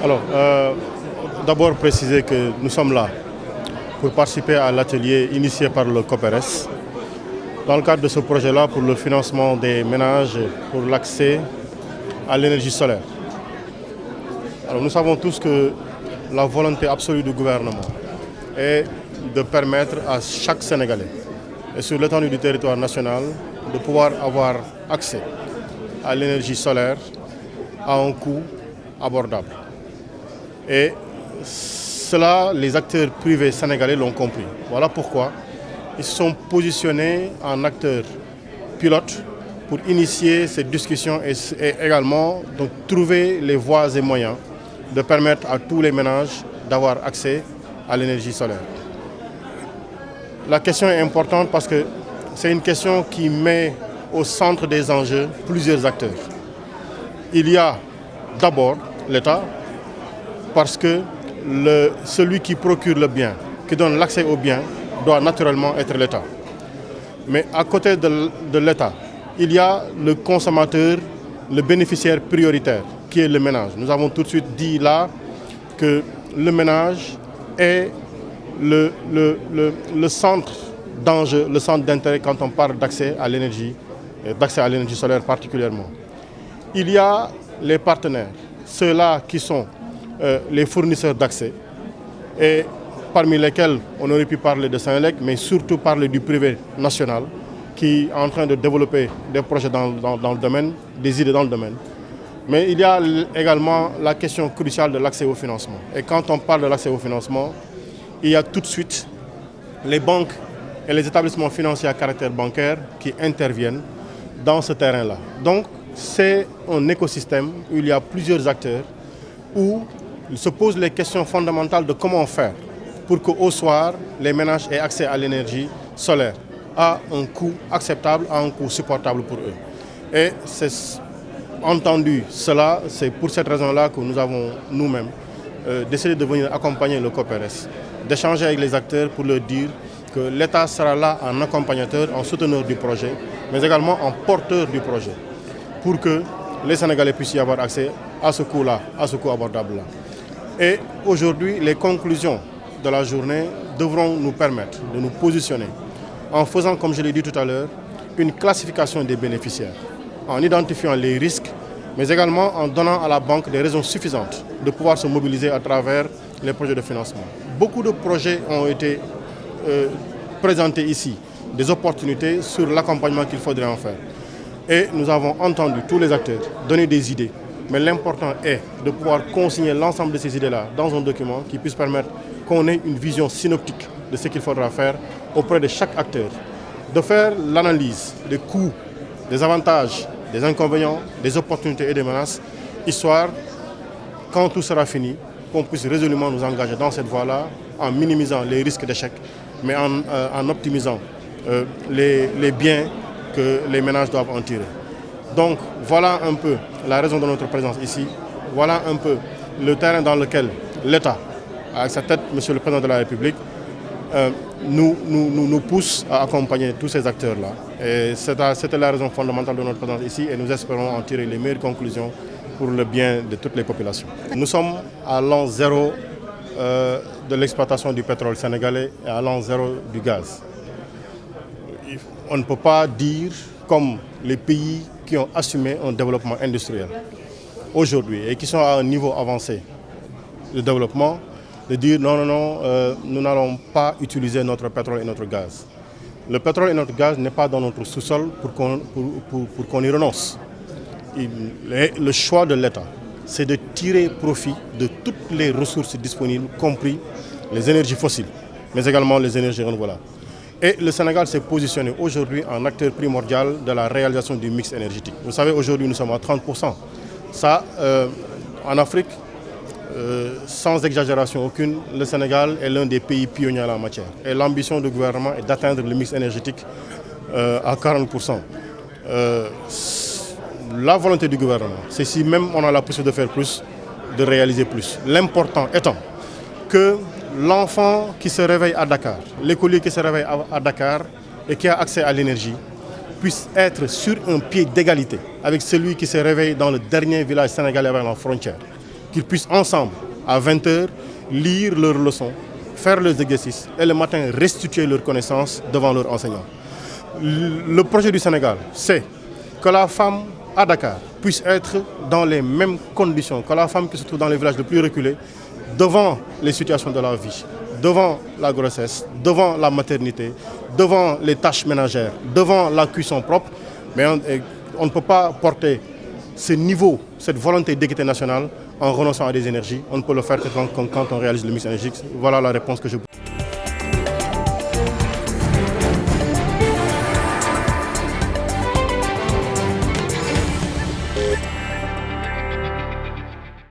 Alors, d'abord préciser que nous sommes là pour participer à l'atelier initié par le COPERES dans le cadre de ce projet-là pour le financement des ménages pour l'accès à l'énergie solaire. Alors, nous savons tous que la volonté absolue du gouvernement est de permettre à chaque Sénégalais et sur l'étendue du territoire national de pouvoir avoir accès à l'énergie solaire à un coût abordable. Et cela, les acteurs privés sénégalais l'ont compris. Voilà pourquoi ils se sont positionnés en acteurs pilotes pour initier cette discussion et également donc, trouver les voies et moyens de permettre à tous les ménages d'avoir accès à l'énergie solaire. La question est importante parce que c'est une question qui met au centre des enjeux plusieurs acteurs. Il y a d'abord l'État, parce que celui qui procure le bien, qui donne l'accès au bien, doit naturellement être l'État. Mais à côté de l'État, il y a le consommateur, le bénéficiaire prioritaire, qui est le ménage. Nous avons tout de suite dit là que le ménage est le centre d'enjeu, le centre d'intérêt quand on parle d'accès à l'énergie solaire particulièrement. Il y a les partenaires, ceux-là qui sont les fournisseurs d'accès, et parmi lesquels on aurait pu parler de Senelec, mais surtout parler du privé national qui est en train de développer des projets dans le domaine, des idées dans le domaine. Mais il y a également la question cruciale de l'accès au financement. Et quand on parle de l'accès au financement, il y a tout de suite les banques et les établissements financiers à caractère bancaire qui interviennent dans ce terrain-là. Donc, c'est un écosystème où il y a plusieurs acteurs, où il se pose les questions fondamentales de comment faire pour qu'au soir, les ménages aient accès à l'énergie solaire à un coût acceptable, à un coût supportable pour eux. Et c'est entendu cela, c'est pour cette raison-là que nous avons nous-mêmes décidé de venir accompagner le COPERES, d'échanger avec les acteurs pour leur dire que l'État sera là en accompagnateur, en souteneur du projet, mais également en porteur du projet, pour que les Sénégalais puissent y avoir accès à ce coût-là, à ce coût abordable-là. Et aujourd'hui, les conclusions de la journée devront nous permettre de nous positionner en faisant, comme je l'ai dit tout à l'heure, une classification des bénéficiaires, en identifiant les risques, mais également en donnant à la banque des raisons suffisantes de pouvoir se mobiliser à travers les projets de financement. Beaucoup de projets ont été présentés ici, des opportunités sur l'accompagnement qu'il faudrait en faire. Et nous avons entendu tous les acteurs donner des idées. Mais l'important est de pouvoir consigner l'ensemble de ces idées-là dans un document qui puisse permettre qu'on ait une vision synoptique de ce qu'il faudra faire auprès de chaque acteur. De faire l'analyse des coûts, des avantages, des inconvénients, des opportunités et des menaces, histoire, quand tout sera fini, qu'on puisse résolument nous engager dans cette voie-là en minimisant les risques d'échec, mais en optimisant les biens que les ménages doivent en tirer. Donc voilà un peu la raison de notre présence ici, voilà un peu le terrain dans lequel l'État, avec sa tête, Monsieur le Président de la République, nous pousse à accompagner tous ces acteurs-là. Et c'était la raison fondamentale de notre présence ici et nous espérons en tirer les meilleures conclusions pour le bien de toutes les populations. Nous sommes à l'an zéro de l'exploitation du pétrole sénégalais et à l'an zéro du gaz. On ne peut pas dire comme les pays qui ont assumé un développement industriel aujourd'hui et qui sont à un niveau avancé de développement, de dire non, nous n'allons pas utiliser notre pétrole et notre gaz. Le pétrole et notre gaz n'est pas dans notre sous-sol pour qu'on y renonce. Le choix de l'État, c'est de tirer profit de toutes les ressources disponibles, compris les énergies fossiles, mais également les énergies renouvelables. Et le Sénégal s'est positionné aujourd'hui en acteur primordial de la réalisation du mix énergétique. Vous savez, aujourd'hui, nous sommes à 30%. Ça, en Afrique, sans exagération aucune, le Sénégal est l'un des pays pionniers en la matière. Et l'ambition du gouvernement est d'atteindre le mix énergétique à 40%. La volonté du gouvernement, c'est si même on a la possibilité de faire plus, de réaliser plus. L'important étant que l'enfant qui se réveille à Dakar, l'écolier qui se réveille à Dakar et qui a accès à l'énergie, puisse être sur un pied d'égalité avec celui qui se réveille dans le dernier village sénégalais vers la frontière. qu'ils puissent ensemble, à 20 h, lire leurs leçons, faire leurs exercices et le matin restituer leurs connaissances devant leurs enseignants. Le projet du Sénégal, c'est que la femme à Dakar puisse être dans les mêmes conditions que la femme qui se trouve dans les villages les plus reculés, devant les situations de la vie, devant la grossesse, devant la maternité, devant les tâches ménagères, devant la cuisson propre. Mais on ne peut pas porter ce niveau, cette volonté d'équité nationale en renonçant à des énergies. On ne peut le faire que quand on réalise le mix énergique. Voilà la réponse que je